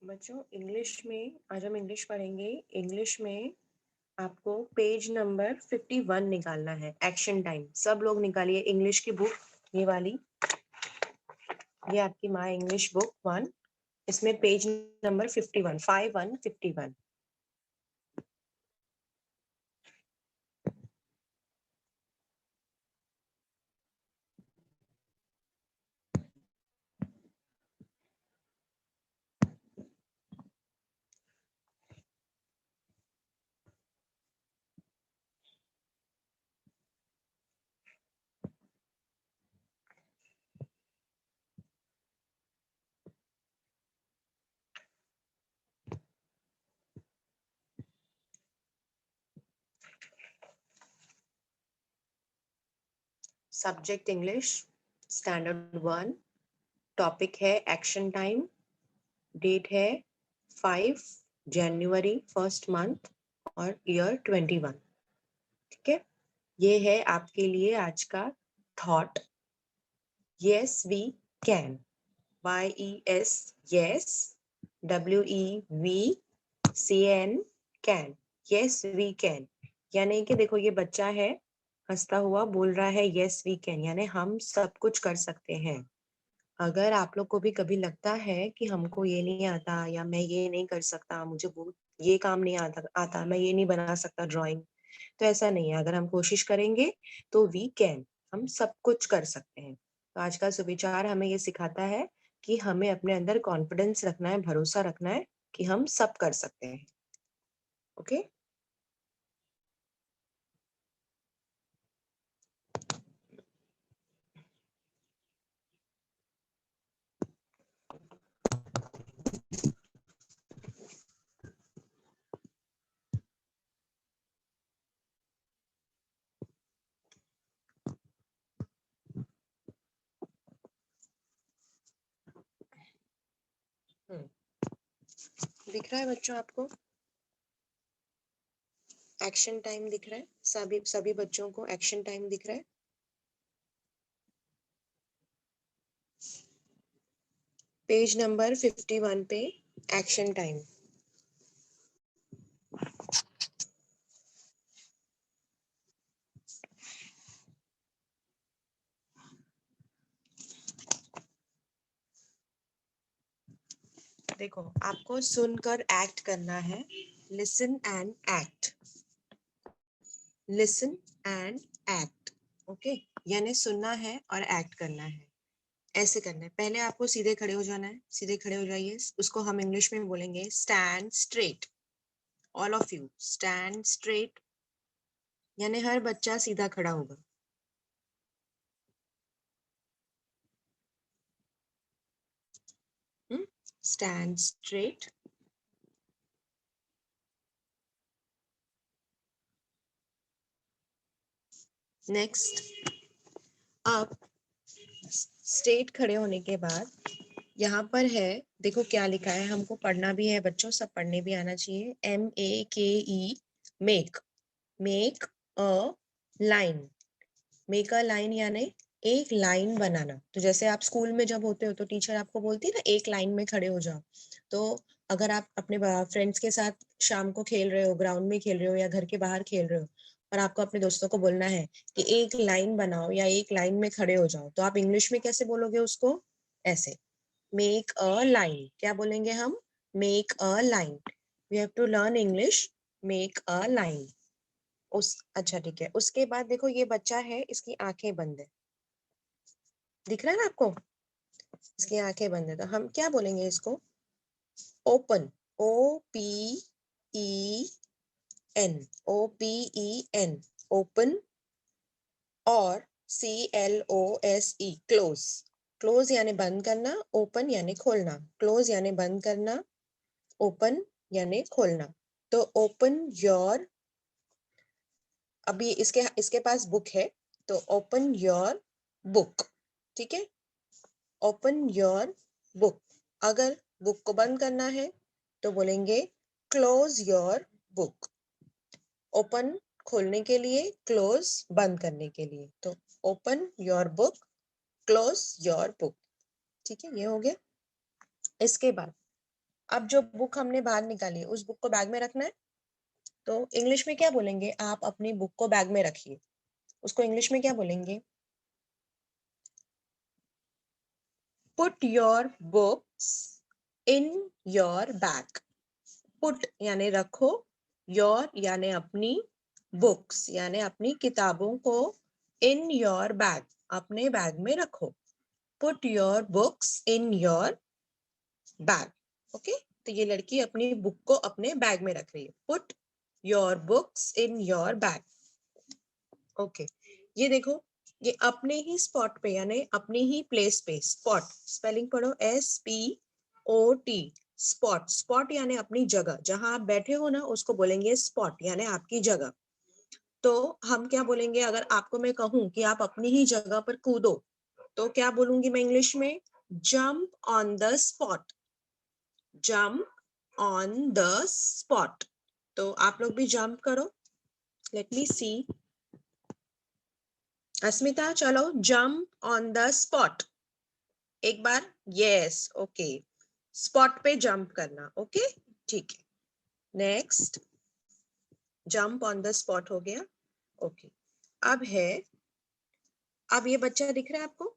बच्चों इंग्लिश में आज हम इंग्लिश पढ़ेंगे। इंग्लिश में आपको पेज नंबर 51 निकालना है। एक्शन टाइम सब लोग निकालिए इंग्लिश की बुक, ये वाली, ये आपकी माय इंग्लिश बुक 1, इसमें page number 51 51 subject English standard 1, topic है एक्शन टाइम, डेट है 5 जनवरी फर्स्ट मंथ और ईयर 21। ठीक है, ये है आपके लिए आज का thought. Yes we can, YES yes, WEVCN can, yes we can। यानी कि देखो ये बच्चा है हंसता हुआ बोल रहा है yes we can, यानी हम सब कुछ कर सकते हैं। अगर आप लोग को भी कभी लगता है कि हमको ये नहीं आता या मैं ये नहीं कर सकता, मुझे वो ये काम नहीं आता, मैं ये नहीं बना सकता ड्राइंग, तो ऐसा नहीं है। अगर हम कोशिश करेंगे तो वी कैन, हम सब कुछ कर सकते हैं। तो आज का सुविचार हमें ये सिखाता है कि हमें अपने अंदर कॉन्फिडेंस रखना है, भरोसा रखना है कि हम सब कर सकते हैं। ओके, दिख रहा है बच्चों आपको? एक्शन टाइम दिख रहा है? सभी बच्चों को एक्शन टाइम दिख रहा है? पेज नंबर 51 पे एक्शन टाइम। देखो आपको सुनकर एक्ट करना है। Listen and act, listen and act. Okay, यानी सुनना है और एक्ट करना है। ऐसे करना है, पहले आपको सीधे खड़े हो जाना है। सीधे खड़े हो जाइए, उसको हम इंग्लिश में बोलेंगे stand straight. All of you stand straight, यानी हर बच्चा सीधा खड़ा होगा। Stand straight. नेक्स्ट, अब स्ट्रेट खड़े होने के बाद यहाँ पर है, देखो क्या लिखा है, हमको पढ़ना भी है बच्चों, सब पढ़ने भी आना चाहिए। MAKE, make, make a line. Make a line यानी एक लाइन बनाना। तो जैसे आप स्कूल में जब होते हो तो टीचर आपको बोलती है ना एक लाइन में खड़े हो जाओ। तो अगर आप अपने फ्रेंड्स के साथ शाम को खेल रहे हो, ग्राउंड में खेल रहे हो या घर के बाहर खेल रहे हो, और आपको अपने दोस्तों को बोलना है कि एक लाइन बनाओ या एक लाइन में खड़े हो जाओ, तो आप इंग्लिश में कैसे बोलोगे उसको? ऐसे, मेक अ लाइन। क्या बोलेंगे हम? Make a line. We have to learn English, make a line. अच्छा ठीक है, उसके बाद देखो ये बच्चा है, इसकी आंखें बंद है, दिख रहा है ना आपको? इसकी आंखें बंद है, तो हम क्या बोलेंगे इसको? Open, OPEN, OPEN, open. और CLOSE, क्लोज। क्लोज यानी बंद करना, ओपन यानी खोलना। क्लोज यानी बंद करना, ओपन यानी खोलना। तो ओपन योर, अभी इसके इसके पास बुक है, तो ओपन योर बुक। ठीक है, ओपन योर बुक। अगर बुक को बंद करना है तो बोलेंगे क्लोज योर बुक। ओपन खोलने के लिए, क्लोज बंद करने के लिए। तो open your book, close your book. ठीक है, ये हो गया। इसके बाद अब जो बुक हमने बाहर निकाली उस बुक को बैग में रखना है, तो इंग्लिश में क्या बोलेंगे, आप अपनी बुक को बैग में रखिए, उसको इंग्लिश में क्या बोलेंगे, put your books in your bag. Put यानी रखो, योर यानी अपनी, बुक्स यानी अपनी किताबों को, इन योर बैग अपने बैग में रखो। Put your books in your bag. Okay, तो ये लड़की अपनी बुक को अपने बैग में रख रही है। Put your books in your bag. Okay, ये देखो, ये अपने ही स्पॉट पे यानी अपनी ही प्लेस पे, स्पॉट स्पेलिंग पढ़ो SPOT, स्पॉट। स्पॉट यानी अपनी जगह, जहां आप बैठे हो ना उसको बोलेंगे स्पॉट यानी आपकी जगह। तो हम क्या बोलेंगे, अगर आपको मैं कहूं कि आप अपनी ही जगह पर कूदो तो क्या बोलूंगी मैं इंग्लिश में, jump on the spot. Jump on the spot. तो आप लोग भी जंप करो, लेट मी सी। अस्मिता चलो, जंप ऑन द स्पॉट एक बार। यस, ओके, स्पॉट पे जंप करना। ओके, ठीक है, next, jump on the spot हो गया। ओके, अब है, अब ये बच्चा दिख रहा है आपको।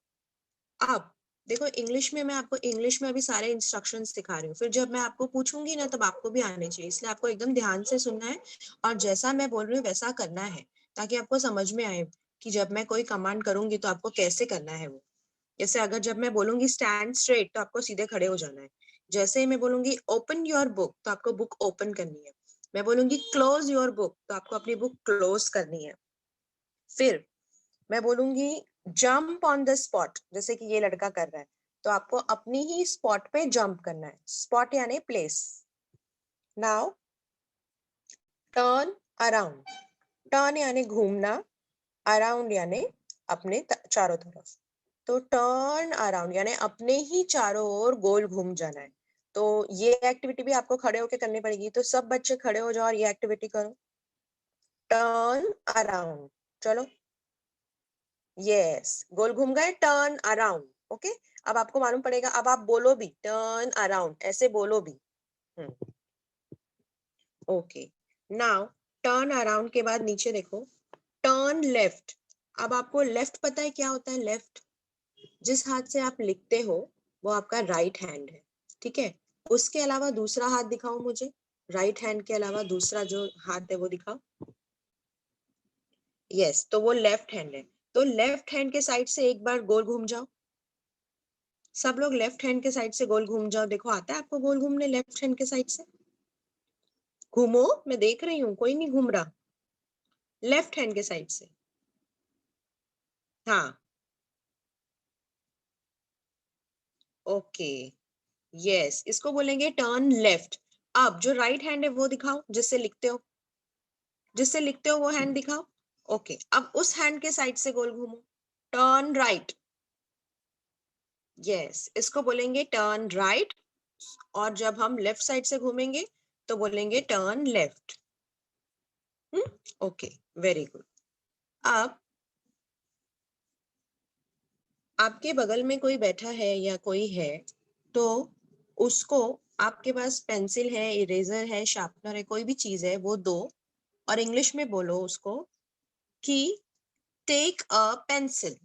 अब देखो, इंग्लिश में मैं आपको इंग्लिश में अभी सारे इंस्ट्रक्शंस सिखा रही हूँ, फिर जब मैं आपको पूछूंगी ना तब आपको भी आने चाहिए, इसलिए आपको एकदम ध्यान से सुनना है और जैसा मैं बोल रही हूँ वैसा करना है, ताकि आपको समझ में आए कि जब मैं कोई कमांड करूंगी तो आपको कैसे करना है वो। जैसे अगर जब मैं बोलूंगी स्टैंड स्ट्रेट तो आपको सीधे खड़े हो जाना है। जैसे ही मैं बोलूंगी ओपन योर बुक तो आपको बुक ओपन करनी है। मैं बोलूंगी क्लोज योर बुक तो आपको अपनी बुक क्लोज करनी है। फिर मैं बोलूंगी जंप ऑन द स्पॉट, जैसे कि ये लड़का कर रहा है, तो आपको अपनी ही स्पॉट पे जंप करना है। स्पॉट यानी place. Now turn around. Turn यानी घूमना, अराउंड यानी अपने चारों तरफ। तो टर्न अराउंड यानी अपने ही चारों ओर गोल घूम जाना है। तो ये एक्टिविटी भी आपको खड़े होकर करनी पड़ेगी, तो सब बच्चे खड़े हो जाओ और ये एक्टिविटी करो, टर्न अराउंड। चलो, यस, गोल घूम गए, टर्न अराउंड। ओके, अब आपको मालूम पड़ेगा, अब आप बोलो भी टर्न अराउंड, ऐसे बोलो भी। ओके, नाउ टर्न अराउंड के बाद नीचे देखो, टर्न लेफ्ट। अब आपको लेफ्ट पता है क्या होता है, लेफ्ट जिस हाथ से आप लिखते हो वो आपका राइट हैंड है, ठीक है। उसके अलावा दूसरा हाथ दिखाओ मुझे, राइट हैंड के अलावा दूसरा जो हाथ है वो दिखाओ। यस, तो वो लेफ्ट हैंड है। तो लेफ्ट हैंड के साइड से एक बार गोल घूम जाओ, सब लोग लेफ्ट हैंड के साइड से गोल घूम जाओ। देखो, आता है आपको गोल घूमने लेफ्ट हैंड के साइड से? घूमो, मैं देख रही हूँ, कोई नहीं घूम रहा, लेफ्ट हैंड के साइड से। हाँ, ओके, यस, इसको बोलेंगे टर्न लेफ्ट। अब जो राइट हैंड है वो दिखाओ, जिससे लिखते हो, जिससे लिखते हो वो हैंड दिखाओ। ओके, अब उस हैंड के साइड से गोल घूमो, टर्न राइट। यस, इसको बोलेंगे टर्न राइट। और जब हम लेफ्ट साइड से घूमेंगे तो बोलेंगे turn left. Okay, very good. अब आपके बगल में कोई बैठा है या कोई है, तो उसको, आपके पास पेंसिल है, इरेजर है, शार्पनर है, कोई भी चीज है वो दो, और इंग्लिश में बोलो उसको कि टेक अ पेंसिल,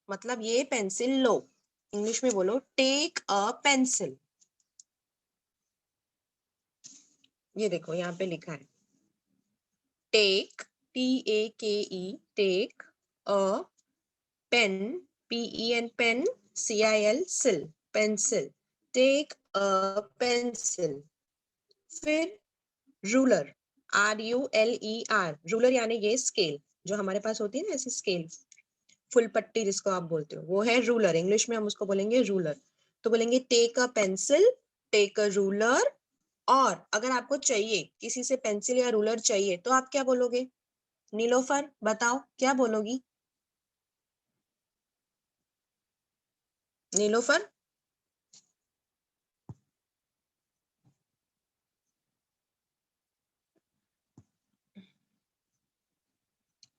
मतलब ये पेंसिल लो। इंग्लिश में बोलो टेक अ पेंसिल। ये देखो यहाँ पे लिखा है take, TAKE, take a pen, PEN, pen, CIL, सिल, पेंसिल, टेक अ पेंसिल। फिर रूलर, RULER, रूलर यानी ये स्केल जो हमारे पास होती है ना, ऐसी स्केल, फुल पट्टी जिसको आप बोलते हो, वो है रूलर। इंग्लिश में हम उसको बोलेंगे रूलर। तो बोलेंगे take a pencil, take a ruler. और अगर आपको चाहिए, किसी से पेंसिल या रूलर चाहिए, तो आप क्या बोलोगे? नीलोफर बताओ क्या बोलोगी? नीलोफर,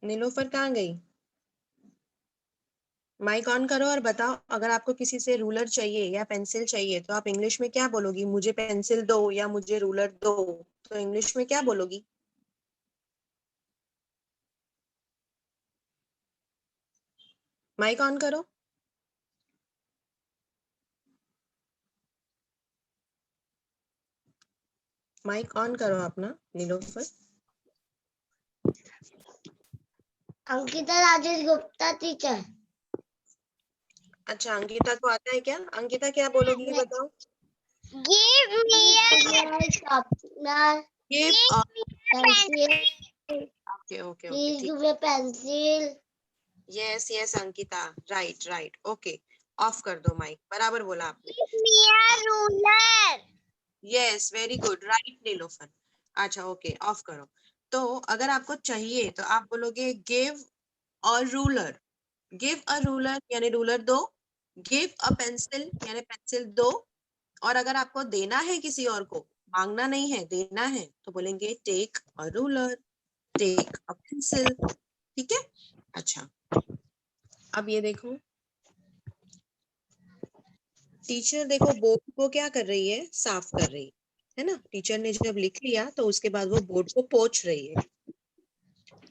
नीलोफर कहाँ गई? माइक ऑन करो और बताओ, अगर आपको किसी से रूलर चाहिए या पेंसिल चाहिए तो आप इंग्लिश में क्या बोलोगी? मुझे पेंसिल दो या मुझे रूलर दो, तो इंग्लिश में क्या बोलोगी? माइक ऑन करो। माइक ऑन करो अपना नीलोफर। अंकिता राजेश गुप्ता टीचर। अच्छा, अंकिता को आता है क्या? अंकिता क्या बोलोगी बताओ? Give me a sharpener, give a pencil, okay okay okay please ठीक। Give me pencil. Yes yes Ankita, right right, okay. Off कर दो माइक, बराबर बोला आपने। Give me a ruler. Yes very good, right Nilofar. अच्छा ओके, ऑफ करो। तो अगर आपको चाहिए तो आप बोलोगे give a ruler. Give a ruler यानी रूलर दो। गिव अ पेंसिल यानी पेंसिल दो। और अगर आपको देना है किसी और को, मांगना नहीं है, देना है, तो बोलेंगे take a ruler, take a pencil. ठीक है। अच्छा, अब ये देखो, टीचर देखो बोर्ड को क्या कर रही है? साफ कर रही है ना। टीचर ने जब लिख लिया तो उसके बाद वो बोर्ड को पोंछ रही है।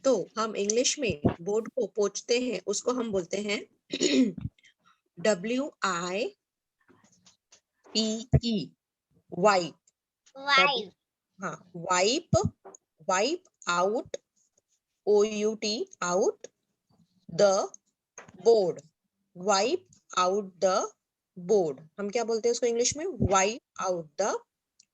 तो हम इंग्लिश में बोर्ड को पोंछते हैं, उसको हम बोलते हैं WIPE, वाइप। वाइप। हाँ, wipe, wipe out, OUT, out the board, wipe out the board. हम क्या बोलते हैं उसको इंग्लिश में? Wipe out the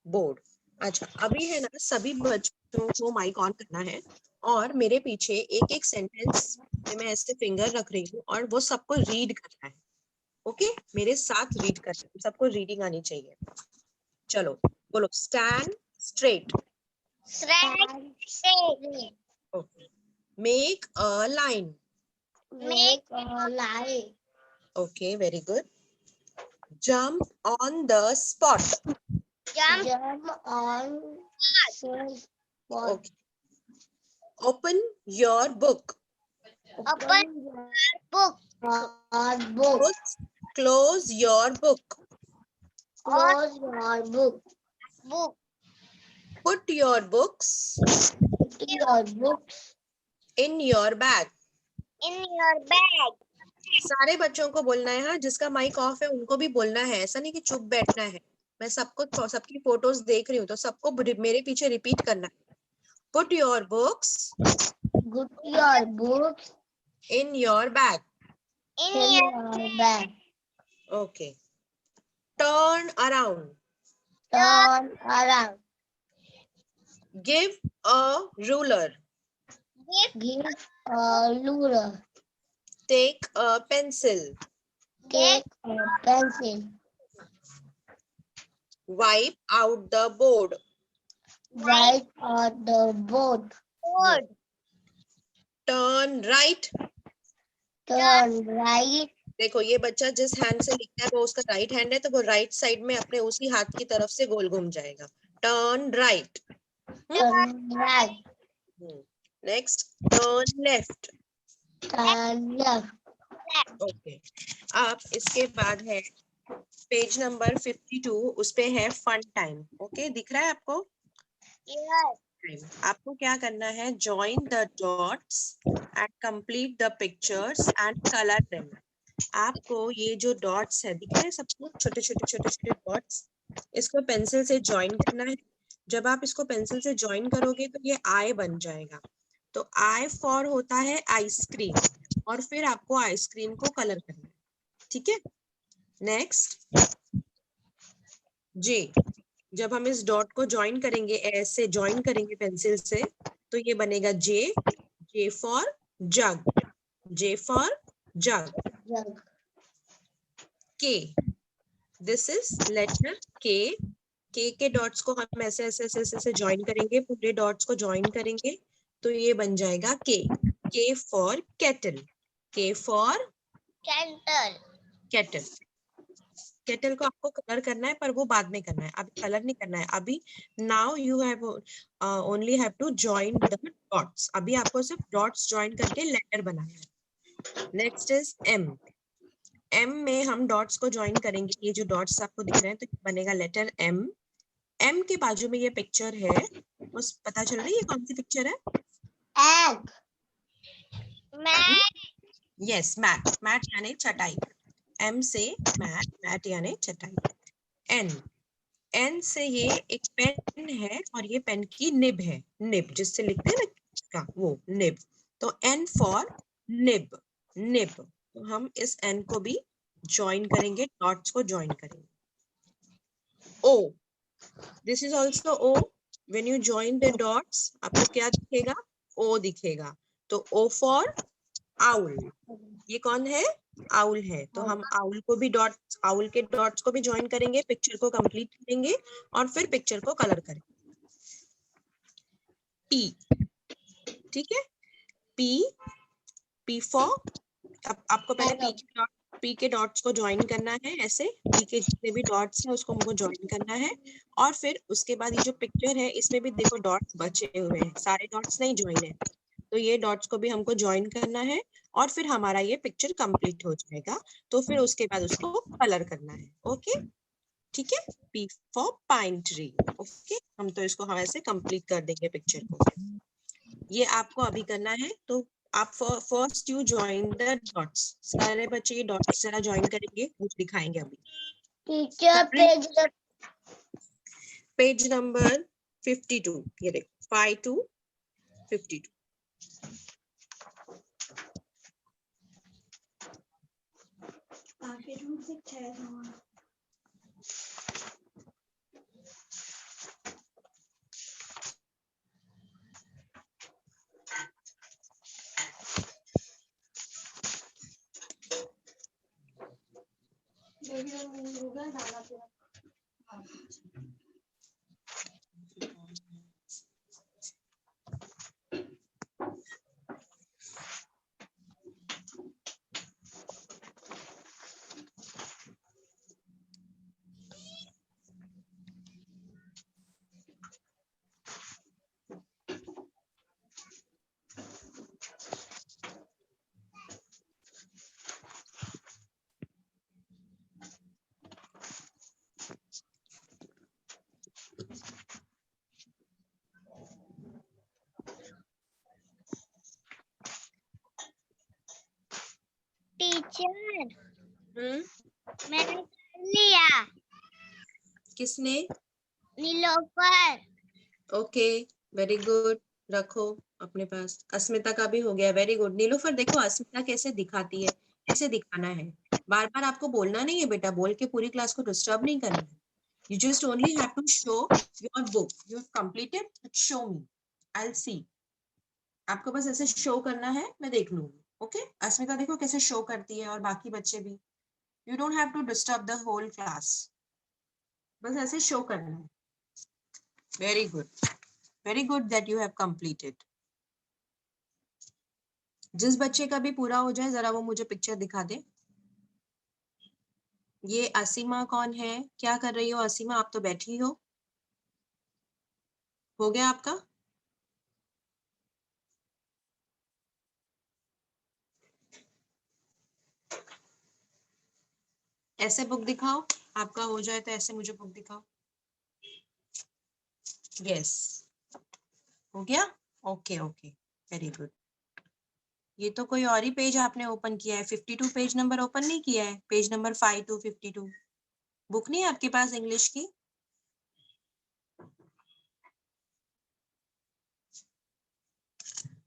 board. अच्छा, अभी है ना, सभी बच्चों को माइक ऑन करना है और मेरे पीछे एक एक सेंटेंस मैं ऐसे फिंगर रख रही हूँ और वो सबको रीड करना है। ओके, मेरे साथ रीड करना है, सबको रीडिंग आनी चाहिए। चलो बोलो, stand straight, straight, make a line, make a line, okay very good, jump on the spot, jump on spot, okay, open your book, open book, book, close your book, close your book, book, put your books your books in your bag. In your bag. सारे बच्चों को बोलना है, हाँ, जिसका mic off है उनको भी बोलना है, ऐसा नहीं कि चुप बैठना है। मैं सबको, सबकी फोटोज देख रही हूँ तो सबको मेरे पीछे रिपीट करना है। Put your books Put your books in your bag, in your bag. Okay, turn around, Turn around. Give a ruler, Give a ruler. Take a pencil, Take a pencil. Wipe out the board, Write on the board. Turn right. Turn right. देखो ये बच्चा जिस hand से लिखता है वो उसका right hand है, तो वो राइट साइड में अपने उसी हाथ की तरफ से गोल घूम जाएगा। Turn right. Turn right. Next, turn left, Turn left. Okay. अब इसके बाद है पेज नंबर 52, उस पे है फन टाइम। ओके, दिख रहा है आपको? आपको क्या करना है? Join the dots and complete the pictures and colour them. आपको ये जो डॉट्स है दिख रहे हैं सबको, छोटे छोटे छोटे छोटे डॉट्स, इसको पेंसिल से ज्वाइन करना है। जब आप इसको पेंसिल से ज्वाइन करोगे तो ये आई बन जाएगा। तो आई फॉर होता है आइसक्रीम, और फिर आपको आइसक्रीम को कलर करना है। ठीक है। नेक्स्ट, जे, जब हम इस डॉट को ज्वाइन करेंगे, ऐसे ज्वाइन करेंगे पेंसिल से, तो ये बनेगा J, J for jug, J for jug. Jug. K, this is letter K. K dots को हम ऐसे ऐसे ऐसे ऐसे ज्वाइन करेंगे, पूरे डॉट्स को ज्वाइन करेंगे, तो ये बन जाएगा के। के फॉर केटल, के फॉर Candle. केटल। केटल को आपको कलर करना है, पर वो बाद में करना है, अभी कलर नहीं करना है। अभी now you have only have to join the dots. अभी आपको सिर्फ डॉट्स ज्वाइन करके लेटर बनाना है। नेक्स्ट इज एम। एम में हम डॉट्स को ज्वाइन करेंगे। ये जो डॉट्स आपको दिख रहे हैं तो बनेगा लेटर एम। एम के बाजू में ये पिक्चर है, उस पता चल रही है ये कौन सी पिक्चर है? Egg, mat, yes, mat. Mat यानी चटाई। एम से मैट, मैट यानी चटाई। एन, एन से ये एक पेन है और ये पेन की निब है, निब जिससे लिखते हैं ना का, वो निब। तो एन फॉर निब, निब। तो हम इस एन को भी ज्वाइन करेंगे, डॉट्स को ज्वाइन करेंगे। O, this is also O. When you join the dots आपको क्या दिखेगा? ओ दिखेगा। तो ओ फॉर आउल। ये कौन है? आउल है। तो हम आउल को भी डॉट्स, आउल के डॉट्स को भी ज्वाइन करेंगे, पिक्चर को कंप्लीट करेंगे और फिर पिक्चर को कलर करेंगे। पी, ठीक है, पी, पी फॉर, आपको पहले पी के डॉट्स को ज्वाइन करना है ऐसे, पी के जितने भी डॉट्स हैं उसको हमको ज्वाइन करना है। और फिर उसके बाद ये जो पिक्चर है इसमें भी देखो डॉट्स बचे हुए हैं, सारे डॉट्स नहीं ज्वाइन है, तो ये डॉट्स को भी हमको ज्वाइन करना है और फिर हमारा ये पिक्चर कंप्लीट हो जाएगा। तो फिर उसके बाद उसको कलर करना है। ओके, ठीक है। P for pine tree. Okay, हम तो इसको हम ऐसे कंप्लीट कर देंगे पिक्चर को। ये आपको अभी करना है। तो आप first you join the dots. सारे बच्चे ये डॉट्स जरा ज्वाइन करेंगे, कुछ दिखाएंगे अभी। टीचर पेज नंबर 52, ये देखो 5 to 52। मैंने कर लिया। किसने? नीलोफर। Okay, very good. रखो अपने पास। अस्मिता का भी हो गया, वेरी गुड। नीलोफर देखो अस्मिता कैसे दिखाती है, ऐसे दिखाना है। बार बार आपको बोलना नहीं है बेटा, बोल के पूरी क्लास को डिस्टर्ब नहीं करना है। You just only have to show your book. You have completed. Show me. I'll see. आपको बस ऐसे शो करना है, मैं देख लूंगी। ओके, अस्मिता देखो कैसे शो करती है और बाकी बच्चे भी। You don't have to disturb the whole class. बस ऐसे शो करना है। Very good. Very good that you have completed. जिस बच्चे का भी पूरा हो जाए जरा वो मुझे पिक्चर दिखा दे। ये असीमा कौन है? क्या कर रही हो असीमा? आप तो बैठी हो गया आपका? ऐसे बुक दिखाओ, आपका हो जाए तो ऐसे मुझे बुक दिखाओ। यस, हो गया। Okay okay, very good. ये तो कोई और ही पेज आपने ओपन किया है। 52 पेज नंबर ओपन नहीं किया है। पेज नंबर 5 to 52 बुक नहीं है आपके पास इंग्लिश की?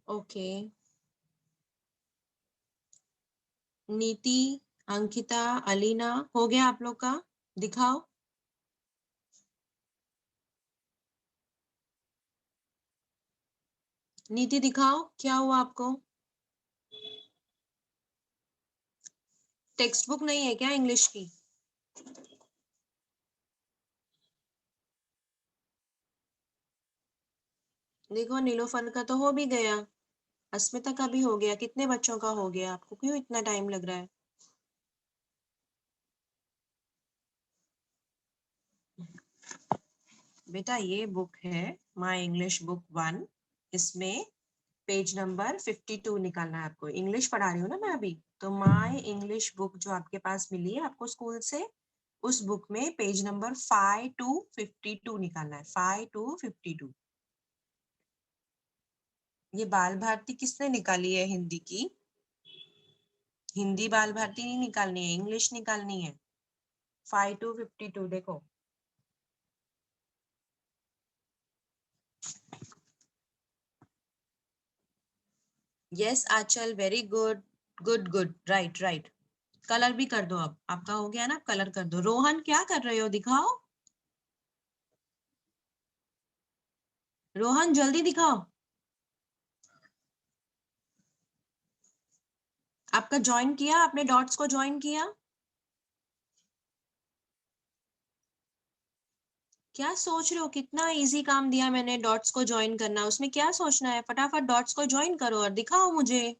ओके, नीति, अंकिता, अलीना, हो गया आप लोग का? दिखाओ। नीति दिखाओ, क्या हुआ आपको? टेक्स्ट बुक नहीं है क्या इंग्लिश की? देखो नीलोफर का तो हो भी गया, अस्मिता का भी हो गया। कितने बच्चों का हो गया? आपको क्यों इतना टाइम लग रहा है? बेटा ये बुक है माय इंग्लिश बुक 1। इसमें पेज नंबर 52 निकालना है आपको। इंग्लिश पढ़ा रही हूँ ना मैं अभी। तो माय इंग्लिश बुक जो आपके पास मिली है आपको स्कूल से, उस बुक में पेज नंबर 5 to 52 निकालना है, 5 to 52। ये बाल भारती किसने निकाली है हिंदी की? हिंदी बाल भारती नहीं निकालनी है, इंग्लिश निकालनी है। 5 to 52 देखो। Yes Aanchal, very good, good good, right right. Colour भी कर दो, अब आपका हो गया ना, कलर कर दो। रोहन क्या कर रहे हो, दिखाओ। रोहन जल्दी दिखाओ। आपका ज्वाइन किया आपने, डॉट्स को ज्वाइन किया? क्या सोच रहे हो, कितना इजी काम दिया मैंने डॉट्स को ज्वाइन करना, उसमें क्या सोचना है, फटाफट डॉट्स को ज्वाइन करो और दिखाओ मुझे।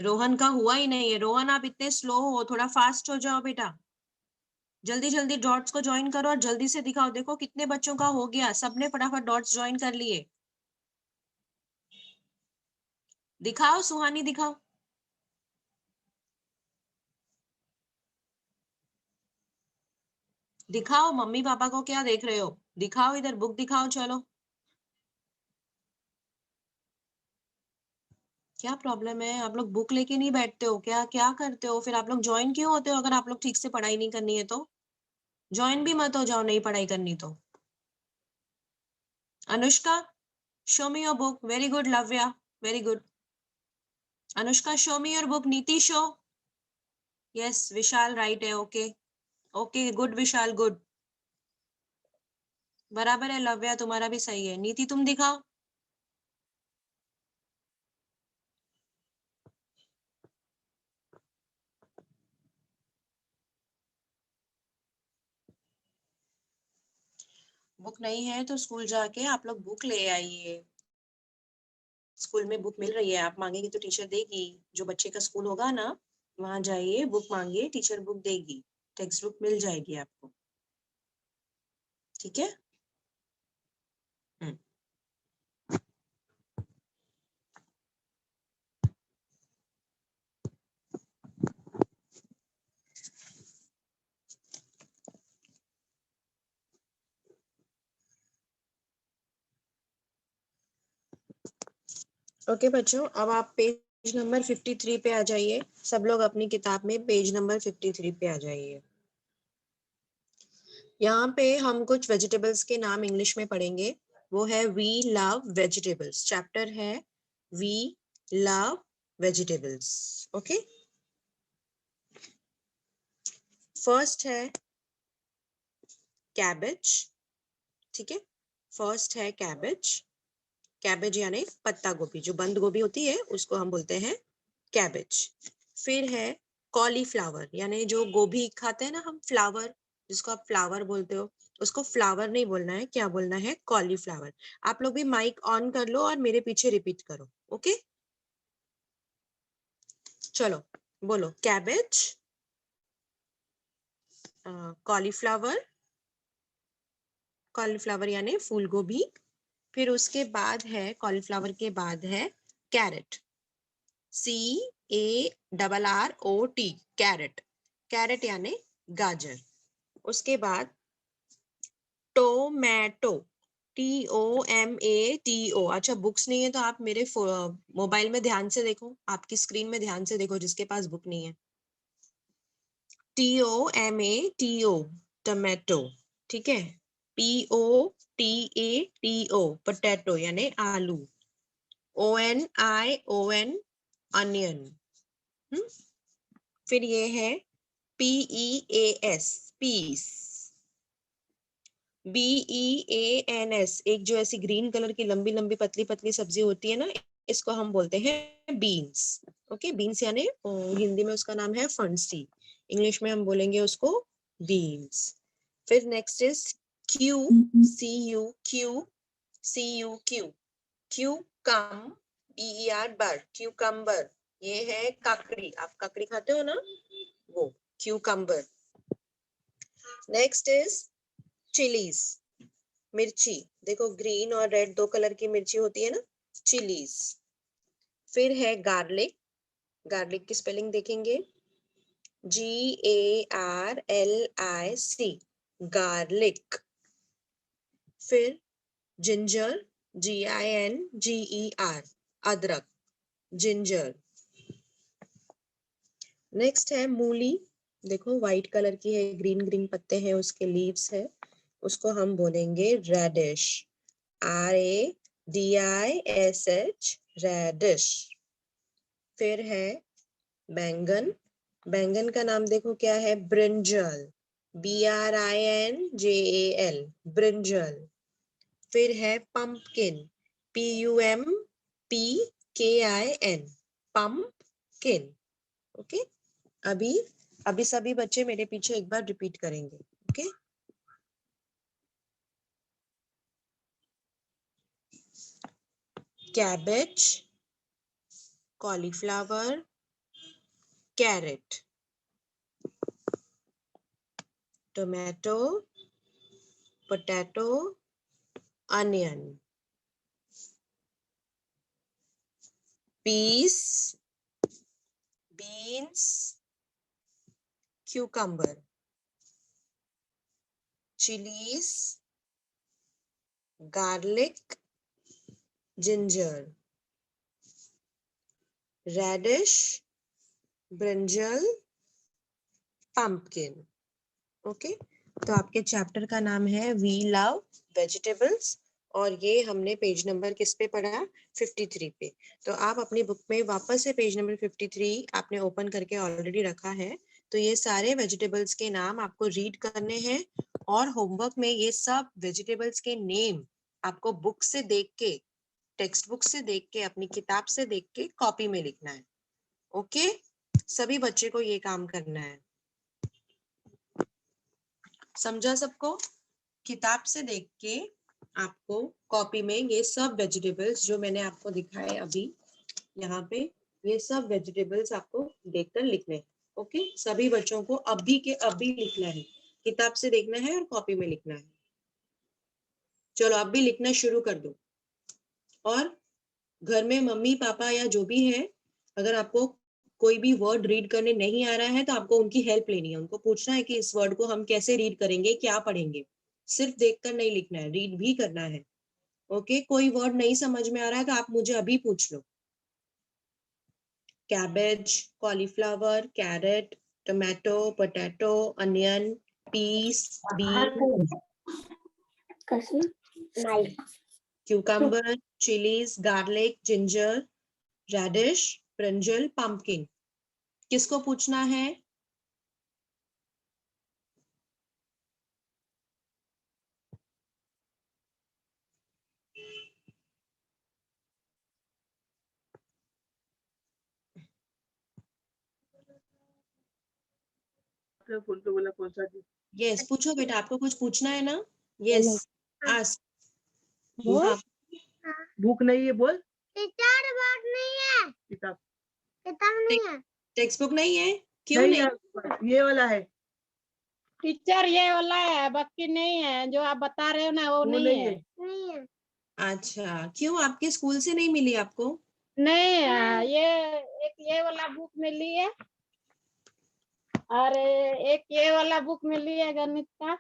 रोहन का हुआ ही नहीं है। रोहन आप इतने स्लो हो, थोड़ा फास्ट हो जाओ बेटा। जल्दी जल्दी डॉट्स को ज्वाइन करो और जल्दी से दिखाओ। देखो कितने बच्चों का हो गया, सबने फटाफट डॉट्स ज्वाइन कर लिए। दिखाओ सुहानी, दिखाओ। दिखाओ मम्मी पापा को, क्या देख रहे हो, दिखाओ इधर, बुक दिखाओ। चलो क्या प्रॉब्लम है, आप लोग बुक लेके नहीं बैठते हो क्या, क्या करते हो फिर? आप लोग ज्वाइन क्यों होते हो अगर आप लोग ठीक से पढ़ाई नहीं करनी है तो? ज्वाइन भी मत हो जाओ नहीं पढ़ाई करनी तो। Anushka, show me your book. Very good Lavya, very good. Anushka show me your book. नीति शो। यस विशाल राइट है, ओके ओके गुड विशाल गुड, बराबर है। लव्या तुम्हारा भी सही है। नीति तुम दिखाओ। बुक नहीं है तो स्कूल जाके आप लोग बुक ले आइए। स्कूल में बुक मिल रही है, आप मांगेंगे तो टीचर देगी। जो बच्चे का स्कूल होगा ना, वहां जाइए, बुक मांगिए, टीचर बुक देगी। टेक्स्ट बुक मिल जाएगी आपको, ठीक है। ओके बच्चों, अब आप पेज नंबर 53 पे आ जाइए। सब लोग अपनी किताब में पेज नंबर 53 पे आ जाइए। यहाँ पे हम कुछ वेजिटेबल्स के नाम इंग्लिश में पढ़ेंगे। वो है वी लव वेजिटेबल्स, चैप्टर है we love vegetables. Okay, first है कैबेज, ठीक है। फर्स्ट है कैबेज। कैबेज यानी पत्ता गोभी, जो बंद गोभी होती है उसको हम बोलते हैं कैबेज। फिर है कॉलीफ्लावर, यानी जो गोभी खाते हैं ना हम, फ्लावर, जिसको आप फ्लावर बोलते हो, उसको फ्लावर नहीं बोलना है, क्या बोलना है, कॉलीफ्लावर। आप लोग भी माइक ऑन कर लो और मेरे पीछे रिपीट करो, ओके। चलो बोलो, कैबेज, कॉलीफ्लावर, कॉलीफ्लावर यानी फूल गोभी। फिर उसके बाद है, कॉलीफ्लावर के बाद है कैरेट, CARROT, कैरेट, कैरेट यानी गाजर। उसके बाद टोमेटो, TOMATO। अच्छा बुक्स नहीं है तो आप मेरे मोबाइल में ध्यान से देखो, आपकी स्क्रीन में ध्यान से देखो, जिसके पास बुक नहीं है। TOMATO, टोमेटो, ठीक है। POTATO, पोटैटो यानी आलू। ONION, onion. फिर ये है PEAS, पीस। BEANS, एक जो ऐसी ग्रीन कलर की लंबी लंबी पतली पतली सब्जी होती है ना, इसको हम बोलते हैं बीन्स। ओके, बीन्स यानी हिंदी में उसका नाम है फंसी, इंग्लिश में हम बोलेंगे उसको बीन्स। फिर next is Q, CUQ, Q come, BER बर, क्यूकम्बर। ये है काकड़ी, आप काकड़ी खाते हो ना, वो क्यूकम्बर। नेक्स्ट इज चिलीज, मिर्ची। देखो ग्रीन और रेड दो कलर की मिर्ची होती है ना, चिलीज। फिर है गार्लिक, गार्लिक की स्पेलिंग देखेंगे, GARLIC, गार्लिक। फिर जिंजर, GINGER, अदरक, जिंजर। नेक्स्ट है मूली, देखो व्हाइट कलर की है, ग्रीन ग्रीन पत्ते हैं, उसके लीव्स है, उसको हम बोलेंगे रेडिश, RADISH, रेडिश। फिर है बैंगन, बैंगन का नाम देखो क्या है, ब्रिंजल, BRINJAL, ब्रिंजल। फिर है पंपकिन, PUMPKIN, पंपकिन। ओके, अभी सभी बच्चे मेरे पीछे एक बार रिपीट करेंगे। Okay, cabbage, cauliflower, carrot, tomato, potato, onion, peas, beans, cucumber, chilies, garlic, ginger, radish, brinjal, pumpkin। Okay, तो आपके चैप्टर का नाम है वी लव वेजिटेबल्स, और ये हमने पेज नंबर किस पे पढ़ा, 53 पे। तो आप अपनी बुक में वापस से पेज नंबर 53 आपने ओपन करके ऑलरेडी रखा है, तो ये सारे वेजिटेबल्स के नाम आपको रीड करने हैं, और होमवर्क में ये सब वेजिटेबल्स के नेम आपको बुक से देख के, टेक्स्ट बुक से देख के, अपनी किताब से देख के कॉपी में लिखना है। ओके, सभी बच्चे को ये काम करना है, समझा सबको? किताब से देख के आपको कॉपी में ये सब वेजिटेबल्स जो मैंने आपको दिखाए अभी यहाँ पे, ये सब वेजिटेबल्स आपको देखकर लिखने हैं। ओके, सभी बच्चों को अभी के अभी लिखना है, किताब से देखना है और कॉपी में लिखना है। चलो आप भी लिखना शुरू कर दो, और घर में मम्मी पापा या जो भी है, अगर आपको कोई भी वर्ड रीड करने नहीं आ रहा है तो आपको उनकी हेल्प लेनी है, उनको पूछना है कि इस वर्ड को हम कैसे रीड करेंगे, क्या पढ़ेंगे। सिर्फ देखकर नहीं लिखना है, रीड भी करना है। ओके, कोई वर्ड नहीं समझ में आ रहा है तो आप मुझे अभी पूछ लो। Cabbage, cauliflower, carrot, tomato, potato, onion, peas, bean, cucumber, chillies, garlic, ginger, radish, brinjal, pumpkin. किसको पूछना है? फूल तो बोला कौन सा जी? यस, पूछो बेटा, आपको कुछ पूछना है ना? Yes, ask. बोल। हाँ, भूख नहीं है बोल। टीचर बात नहीं है, किताब किताब नहीं है, टेक्स्ट बुक नहीं है? क्यों नहीं नहीं? है, ये वाला है। टीचर ये वाला है, बाकी नहीं है, जो आप बता रहे हो ना वो नहीं है। नहीं है। अच्छा, क्यों आपके स्कूल से नहीं मिली आपको? नहीं है, ये वाला बुक मिली है, और एक ये वाला बुक मिली है गणित का।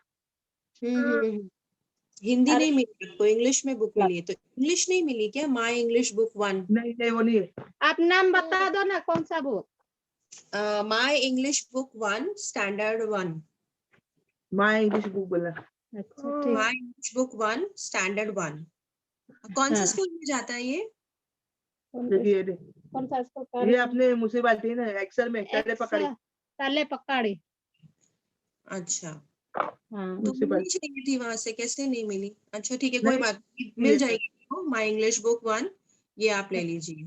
हिंदी अरे नहीं मिली आपको, इंग्लिश में बुक मिली है। तो इंग्लिश नहीं मिली क्या? My English book 1। नहीं वो नहीं है। आप नाम बता दो ना, कौन सा book? My English book 1, standard 1। My English book बोला। अच्छा ठीक। My English book 1, standard 1। कौन से हाँ। स्कूल में जाता है ये? देखिए कौन सा इसको ये अपने मुझसे बात है ना, एक्सेल में तले पकड़ी। तले पकड़ी। अच्छा, हाँ। तो मुझसे मिलनी बात चाहिए थी वहां से, कैसे नहीं मिली? अच्छा ठीक है, कोई नहीं, बात नहीं, मिल जाएगी आपको। माई इंग्लिश बुक 1 ये आप ले लीजिए।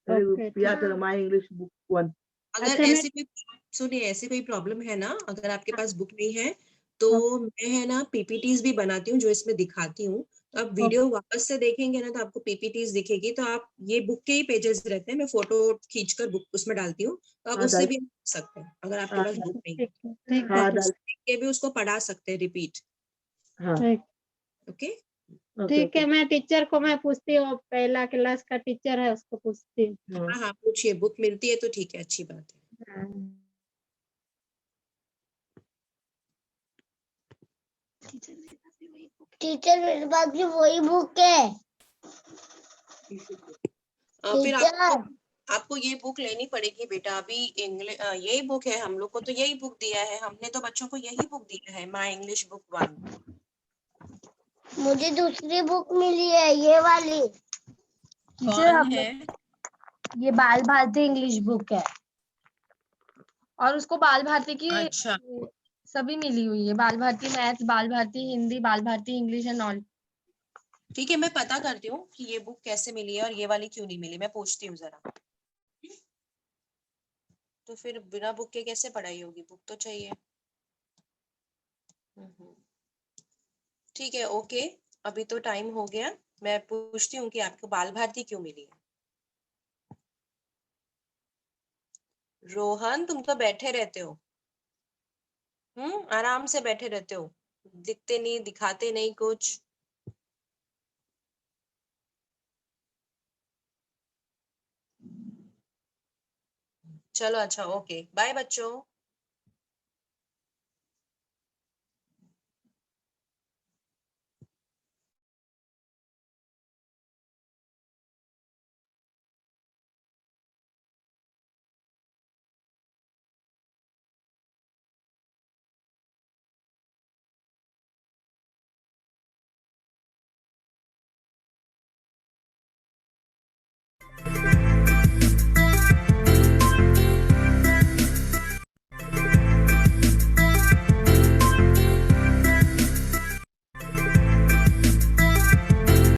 ओके, याद करो माय इंग्लिश बुक 1। अगर अच्छा, ऐसी कोई, सुनिए, ऐसी कोई प्रॉब्लम है ना, अगर आपके पास बुक नहीं है तो मैं है ना पीपीटीज भी बनाती हूँ जो इसमें दिखाती हूँ, अब वीडियो वापस से देखेंगे ना तो आपको पीपीटीज दिखेगी, तो आप ये बुक के ही पेजेस रहते हैं, मैं फोटो खींचकर बुक उसमें डालती हूँ, तो आप हाँ, उससे डाल भी देख सकते हैं अगर आपके हाँ, पास बुक नहीं है। ठीक हाँ, है डाल देख के भी उसको पढ़ा सकते हैं रिपीट। हाँ, ठीक ओके, ओके, ठीक है। ओके, मैं टीचर को मैं पूछती हूँ, पहला क्लास का टीचर है उसको पूछती हूँ। हाँ, हाँ हाँ पूछिए, बुक मिलती है तो ठीक है, अच्छी बात है। हाँ। टीचर मेरे पास भी वही बुक है। फिर टीचर आपको ये बुक लेनी पड़ेगी बेटा। अभी इंग्लिश यही बुक है, हम लोग को तो यही बुक दिया है, हमने तो बच्चों को यही बुक दिया है, माई इंग्लिश बुक 1। मुझे दूसरी बुक मिली है, ये वाली। कौन है? ये बाल भारती इंग्लिश बुक है और उसको बाल भारती की अच्छा सभी मिली हुई है, बाल भारती मैथ्स, बाल भारती हिंदी, बाल भारती इंग्लिश एंड ऑल। ठीक है, मैं पता करती हूँ कि ये बुक कैसे मिली है और ये वाली क्यों नहीं मिली, मैं पूछती हूँ जरा। तो फिर बिना बुक के कैसे पढ़ाई होगी, बुक तो चाहिए। ठीक है, ओके, अभी तो टाइम हो गया, मैं पूछती हूँ कि आपको बाल भारती क्यों मिली है। रोहन, तुम तो बैठे रहते हो, आराम से बैठे रहते हो, दिखते नहीं, दिखाते नहीं कुछ। चलो अच्छा, ओके, बाय बच्चों।